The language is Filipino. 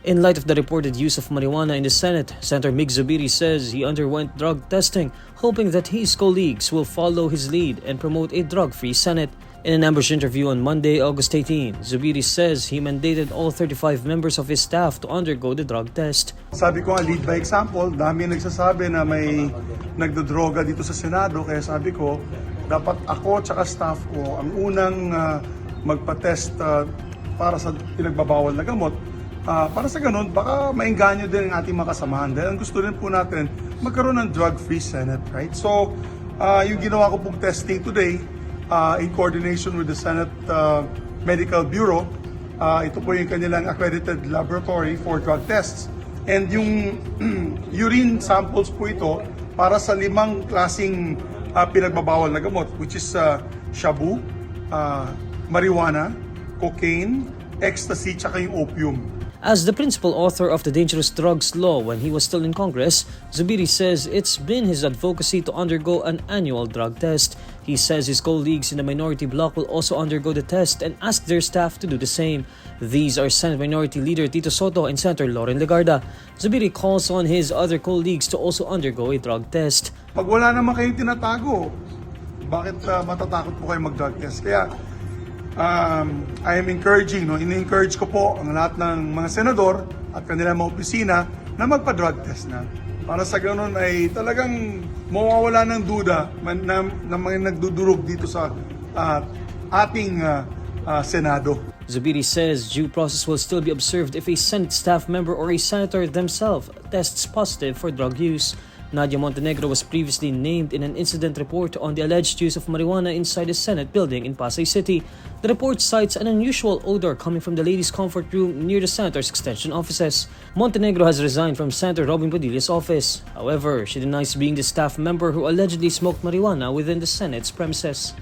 In light of the reported use of marijuana in the Senate, Senator Mig Zubiri says he underwent drug testing, hoping that his colleagues will follow his lead and promote a drug-free Senate. In an ambush interview on Monday, August 18, Zubiri says he mandated all 35 members of his staff to undergo the drug test. Sabi ko nga, lead by example, dami nagsasabi na may nagdodroga dito sa Senado, kaya sabi ko, dapat ako at staff ko ang unang magpa-test para sa pinagbabawal na gamot. Para sa ganun, baka maengganyo din ang ating mga kasamahan. Dahil ang gusto rin po natin, magkaroon ng drug-free Senate, right? So, yung ginawa ko pong testing today, in coordination with the Senate Medical Bureau, ito po yung kanilang accredited laboratory for drug tests. And yung urine samples po ito para sa 5 klaseng pinagbabawal na gamot, which is shabu, marijuana, cocaine, ecstasy, tsaka yung opium. As the principal author of the Dangerous Drugs Law when he was still in Congress, Zubiri says it's been his advocacy to undergo an annual drug test. He says his colleagues in the minority bloc will also undergo the test and ask their staff to do the same. These are Senate Minority Leader Tito Soto and Senator Loren Legarda. Zubiri calls on his other colleagues to also undergo a drug test. Pag wala naman kayong tinatago, bakit matatakot po kayo mag-drug test? Kaya I am encouraging, in-encourage ko po ang lahat ng mga senador at kanilang mga opisina na magpa-drug test na. Para sa ganun ay talagang mawawala ng duda na mga nagdudurog dito sa ating Senado. Zubiri says due process will still be observed if a Senate staff member or a senator themselves tests positive for drug use. Nadia Montenegro was previously named in an incident report on the alleged use of marijuana inside a Senate building in Pasay City. The report cites an unusual odor coming from the ladies' comfort room near the senator's extension offices. Montenegro has resigned from Senator Robin Padilla's office. However, she denies being the staff member who allegedly smoked marijuana within the Senate's premises.